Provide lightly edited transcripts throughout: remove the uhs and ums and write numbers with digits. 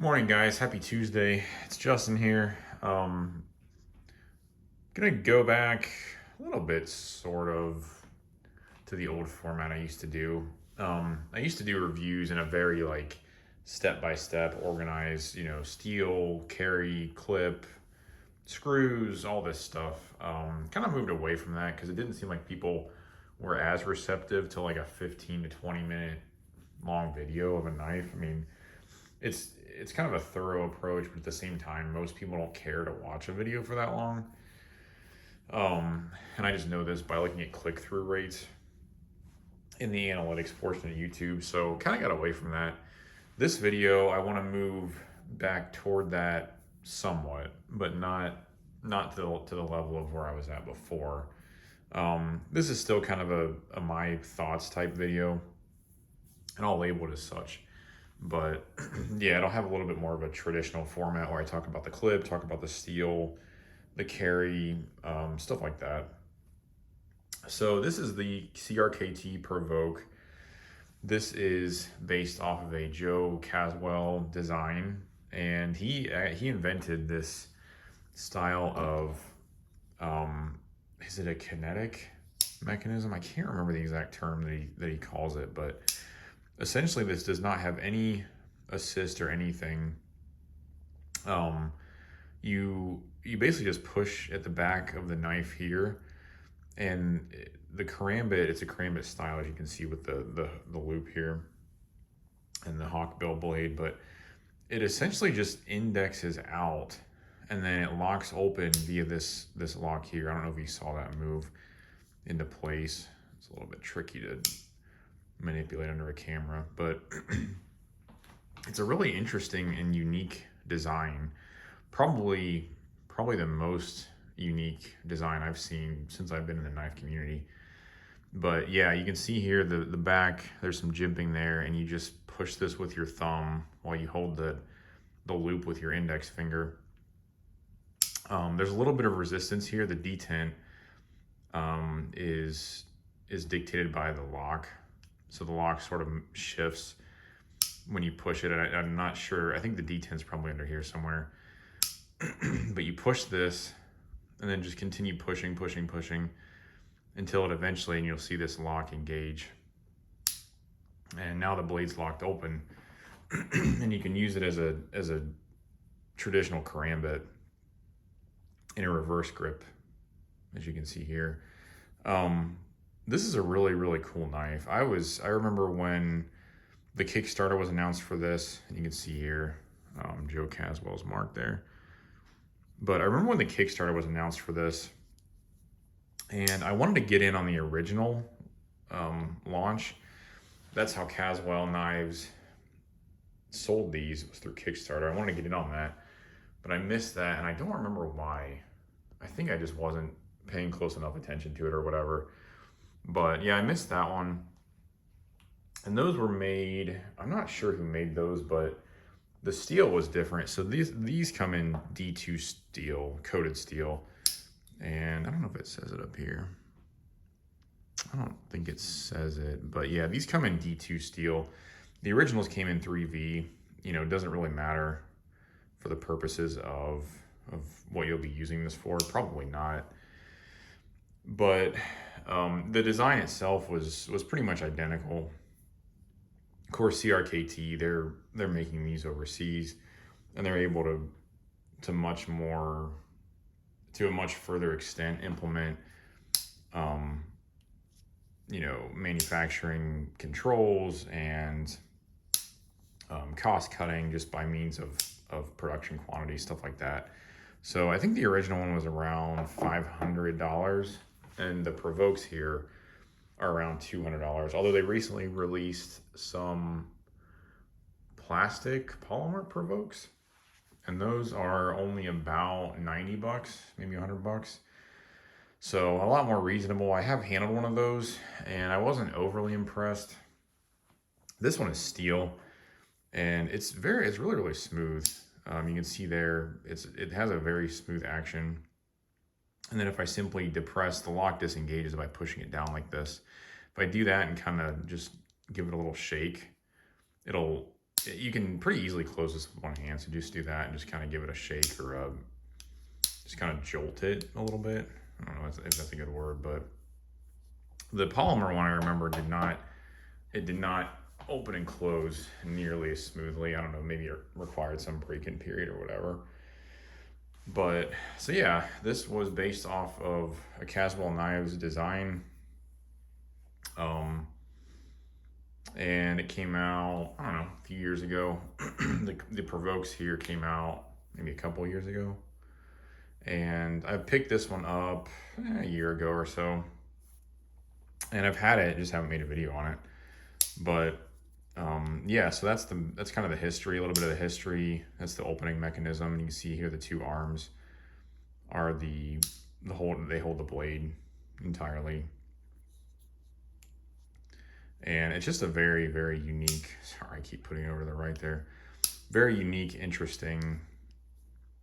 Morning, guys. Happy Tuesday. It's Justin here. Gonna go back a little bit, sort of, to the old format I used to do. I used to do reviews in a very step by step, organized, steel, carry, clip, screws, all this stuff. Kind of moved away from that because it didn't seem like people were as receptive to like a 15 to 20 minute long video of a knife. I mean, it's kind of a thorough approach, but at the same time, most people don't care to watch a video for that long. And I just know this by looking at click-through rates in the analytics portion of YouTube. So kind of got away from that. This video, I want to move back toward that somewhat, but not to the level of where I was at before. This is still kind of a my thoughts type video, and I'll label it as such. But yeah, it'll have a little bit more of a traditional format where I talk about the clip, talk about the steel, the carry, stuff like that. So this is the CRKT Provoke. This is based off of a Joe Caswell design, and he invented this style of, is it a kinetic mechanism? I can't remember the exact term that he calls it, but essentially this does not have any assist or anything. You basically just push at the back of the knife here, and the Karambit, it's a Karambit style, as you can see with the loop here and the hawkbill blade, but it essentially just indexes out and then it locks open via this lock here. I don't know if you saw that move into place. It's a little bit tricky to manipulate under a camera, but it's a really interesting and unique design. Probably the most unique design I've seen since I've been in the knife community. But yeah, you can see here the back, there's some jimping there, and you just push this with your thumb while you hold the loop with your index finger. There's a little bit of resistance here. The detent is dictated by the lock. So the lock sort of shifts when you push it. I'm not sure. I think the detent's probably under here somewhere. But you push this and then just continue pushing until it eventually, and you'll see this lock engage. And now the blade's locked open and you can use it as a traditional Karambit in a reverse grip, as you can see here. This is a really, really cool knife. I remember when the Kickstarter was announced for this, and you can see here, Joe Caswell's mark there. But I remember when the Kickstarter was announced for this, and I wanted to get in on the original launch. That's how Caswell Knives sold these, was through Kickstarter. I wanted to get in on that, but I missed that, and I don't remember why. I think I just wasn't paying close enough attention to it or whatever. But yeah, I missed that one. And those were made, I'm not sure who made those, but the steel was different. So these come in D2 steel, coated steel. And I don't know if it says it up here. I don't think it says it, but yeah, these come in D2 steel. The originals came in 3V. It doesn't really matter for the purposes of what you'll be using this for. Probably not. But the design itself was pretty much identical. Of course, CRKT, they're making these overseas, and they're able to a much further extent implement manufacturing controls and cost cutting just by means of production quantity, stuff like that. So I think the original one was around $500, and the Provokes here are around $200, although they recently released some plastic polymer Provokes, and those are only about 90 bucks, maybe 100 bucks. So a lot more reasonable. I have handled one of those and I wasn't overly impressed. This one is steel, and it's really, really smooth. You can see there, it has a very smooth action. And then if I simply depress, the lock disengages by pushing it down like this. If I do that and kind of just give it a little shake, it'll you can pretty easily close this with one hand. So just do that and just kind of give it a shake or just kind of jolt it a little bit. I don't know if that's a good word, but the polymer one I remember did not open and close nearly as smoothly. I don't know, maybe it required some break-in period or whatever. But so yeah, this was based off of a Caswell Knives design. And it came out, I don't know, a few years ago. The Provokes here came out maybe a couple years ago. And I picked this one up a year ago or so. And I've had it, just haven't made a video on it. But yeah, so that's kind of the history, a little bit of the history. That's the opening mechanism. And you can see here the two arms are they hold the blade entirely. And it's just a very, very unique, sorry, I keep putting it over to the right there. Very unique, interesting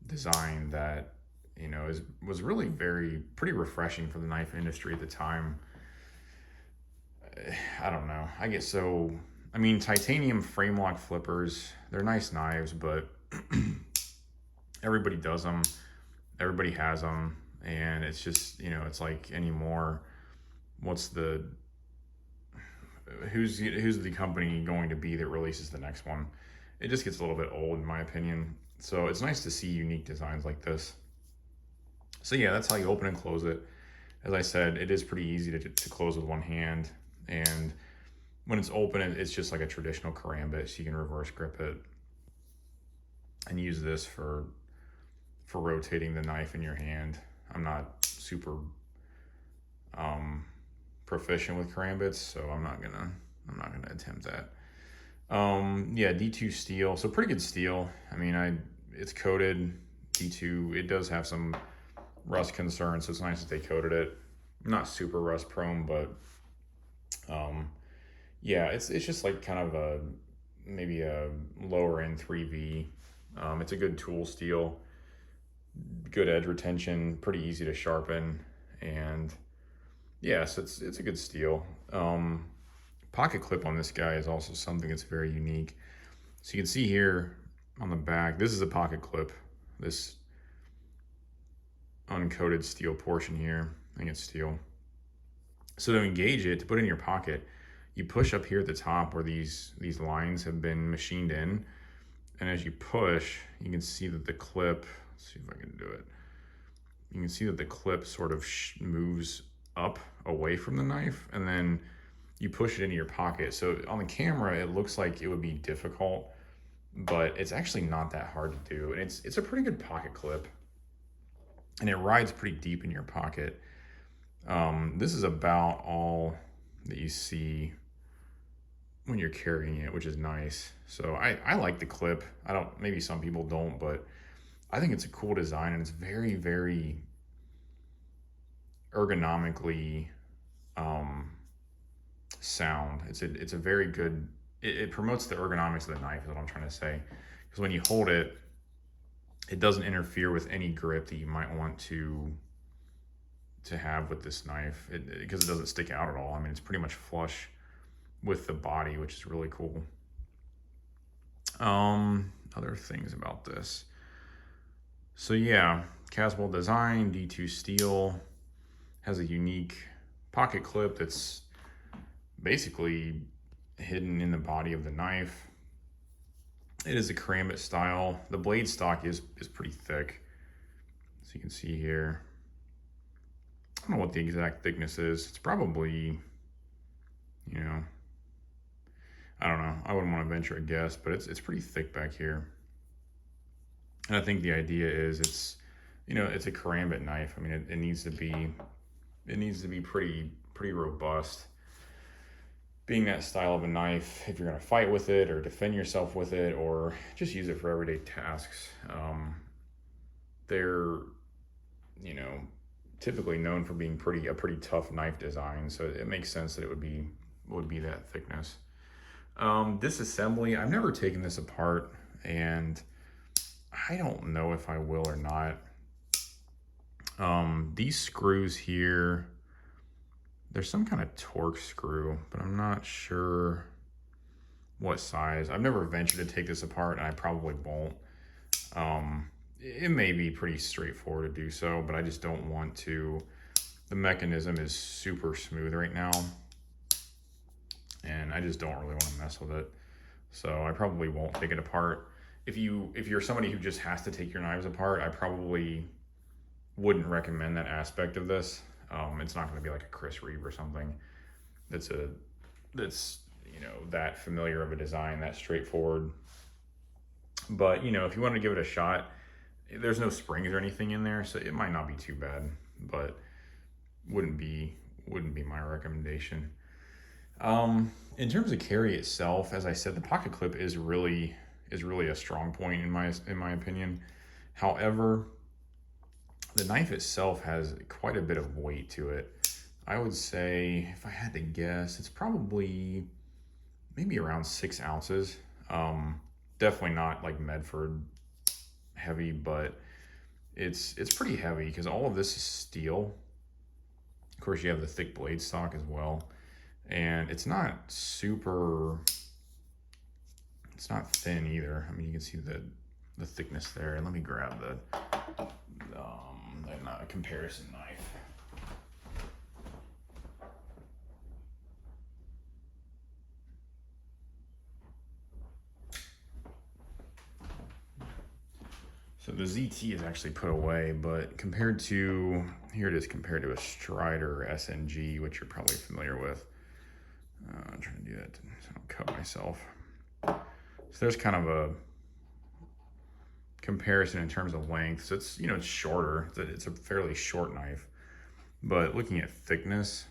design that, you know, was really pretty refreshing for the knife industry at the time. I don't know. I mean, titanium frame lock flippers, they're nice knives, but everybody does them. Everybody has them. And it's just, you know, it's like anymore, who's the company going to be that releases the next one? It just gets a little bit old in my opinion. So it's nice to see unique designs like this. So yeah, that's how you open and close it. As I said, it is pretty easy to close with one hand. And when it's open, it's just like a traditional karambit, so you can reverse grip it and use this for rotating the knife in your hand. I'm not super proficient with karambits, so I'm not gonna attempt that. Yeah, D2 steel, so pretty good steel. I mean, it's coated D2. It does have some rust concerns, so it's nice that they coated it. Not super rust prone, but yeah, it's just like kind of maybe a lower end 3V. It's a good tool steel, good edge retention, pretty easy to sharpen, and yes, it's a good steel. Pocket clip on this guy is also something that's very unique. So you can see here on the back, this is a pocket clip. This uncoated steel portion here, I think it's steel. So to engage it, to put it in your pocket, you push up here at the top where these lines have been machined in. And as you push, you can see that the clip, let's see if I can do it. You can see that the clip sort of moves up away from the knife, and then you push it into your pocket. So on the camera, it looks like it would be difficult, but it's actually not that hard to do. And it's a pretty good pocket clip, and it rides pretty deep in your pocket. This is about all that you see when you're carrying it, which is nice. So I like the clip. Maybe some people don't, but I think it's a cool design, and it's very, very ergonomically sound. It's a very good, it promotes the ergonomics of the knife is what I'm trying to say. Because when you hold it, it doesn't interfere with any grip that you might want to have with this knife, because it doesn't stick out at all. I mean, it's pretty much flush with the body, which is really cool. Other things about this. So yeah, Caswell design, D2 steel, has a unique pocket clip that's basically hidden in the body of the knife. It is a karambit style. The blade stock is pretty thick, so you can see here. I don't know what the exact thickness is. It's probably, you know, I don't know. I wouldn't want to venture a guess, but it's pretty thick back here. And I think the idea is it's a karambit knife. I mean, it needs to be pretty robust. Being that style of a knife, if you're going to fight with it or defend yourself with it or just use it for everyday tasks, they're, typically known for being a pretty tough knife design. So it makes sense that it would be that thickness. Disassembly, I've never taken this apart, and I don't know if I will or not. These screws here, there's some kind of torque screw, but I'm not sure what size. I've never ventured to take this apart, and I probably won't. It may be pretty straightforward to do so, but I just don't want to. The mechanism is super smooth right now, and I just don't really want to mess with it. So I probably won't take it apart. If you're somebody who just has to take your knives apart, I probably wouldn't recommend that aspect of this. It's not going to be like a Chris Reeve or something that's that familiar of a design, that straightforward. But if you want to give it a shot, there's no springs or anything in there, so it might not be too bad, but wouldn't be my recommendation. In terms of carry itself, as I said, the pocket clip is really a strong point in my opinion. However, the knife itself has quite a bit of weight to it. I would say, if I had to guess, it's probably maybe around 6 ounces. Definitely not like Medford heavy, but it's pretty heavy because all of this is steel. Of course, you have the thick blade stock as well, and it's not thin either. I mean, you can see the thickness there. And let me grab the comparison knife. So the ZT is actually put away, but compared to a Strider SNG, which you're probably familiar with. I'm trying to do that so I don't cut myself. So there's kind of a comparison in terms of length. So it's it's shorter. It's a fairly short knife, but looking at thickness,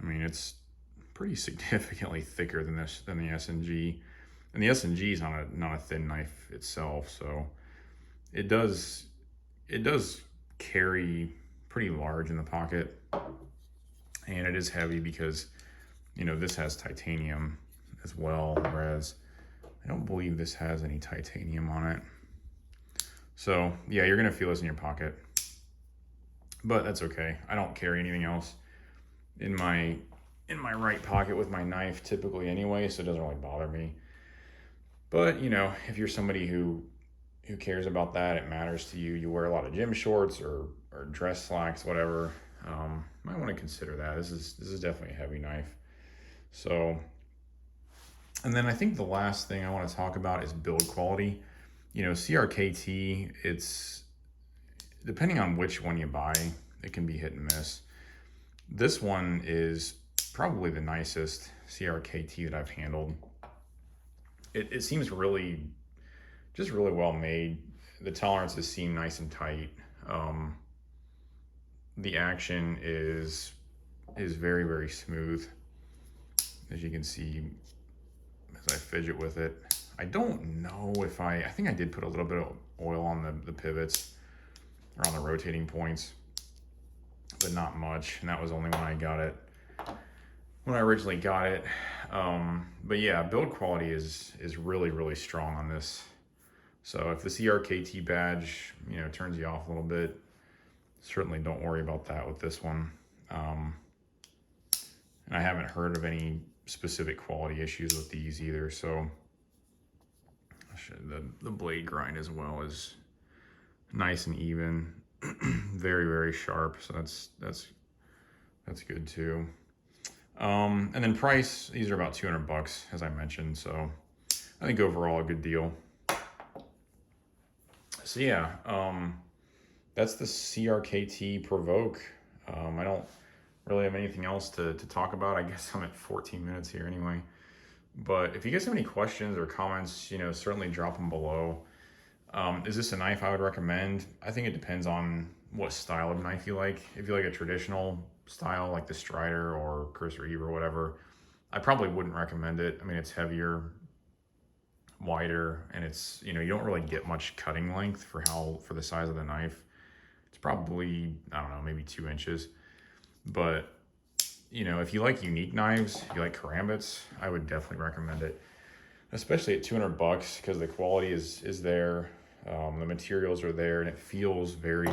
I mean it's pretty significantly thicker than the SNG. And the SNG is not a thin knife itself, so it does carry pretty large in the pocket, and it is heavy because this has titanium as well, whereas I don't believe this has any titanium on it. So yeah, you're gonna feel this in your pocket, but that's okay. I don't carry anything else in my right pocket with my knife typically anyway, so it doesn't really bother me. But if you're somebody who cares about that, it matters to you, you wear a lot of gym shorts or dress slacks, whatever, might want to consider that. This is definitely a heavy knife. So, and then I think the last thing I want to talk about is build quality. CRKT, it's depending on which one you buy, it can be hit and miss. This one is probably the nicest CRKT that I've handled. It seems really well made. The tolerances seem nice and tight. The action is very, very smooth, as you can see as I fidget with it. I don't know if I think I did put a little bit of oil on the pivots or on the rotating points, but not much. And that was only when I originally got it. But yeah, build quality is really, really strong on this. So if the CRKT badge, turns you off a little bit, certainly don't worry about that with this one. And I haven't heard of any specific quality issues with these either. So the blade grind as well is nice and even, very, very sharp. So that's good too. And then price, these are about $200, as I mentioned. So I think overall a good deal. So yeah, that's the CRKT Provoke. I don't really have anything else to talk about. I guess I'm at 14 minutes here anyway. But if you guys have any questions or comments, certainly drop them below. Is this a knife I would recommend? I think it depends on what style of knife you like. If you like a traditional style like the Strider or Chris Reeve or whatever, I probably wouldn't recommend it. I mean, it's heavier, wider, and it's, you don't really get much cutting length for the size of the knife. It's probably, I don't know, maybe 2 inches. But, if you like unique knives, if you like Karambits, I would definitely recommend it, especially at $200 because the quality is there. The materials are there, and it feels very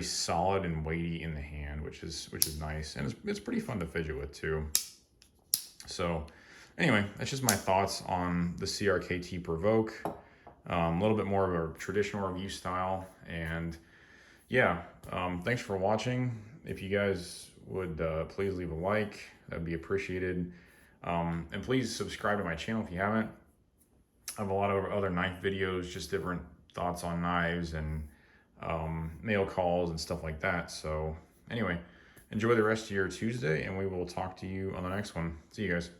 solid and weighty in the hand, which is nice, and it's pretty fun to fidget with too. So anyway, that's just my thoughts on the CRKT Provoke. A little bit more of a traditional review style. And yeah, thanks for watching. If you guys would please leave a like, that'd be appreciated. And please subscribe to my channel if you haven't. I have a lot of other knife videos, just different thoughts on knives and mail calls and stuff like that. So anyway, enjoy the rest of your Tuesday, and we will talk to you on the next one. See you guys.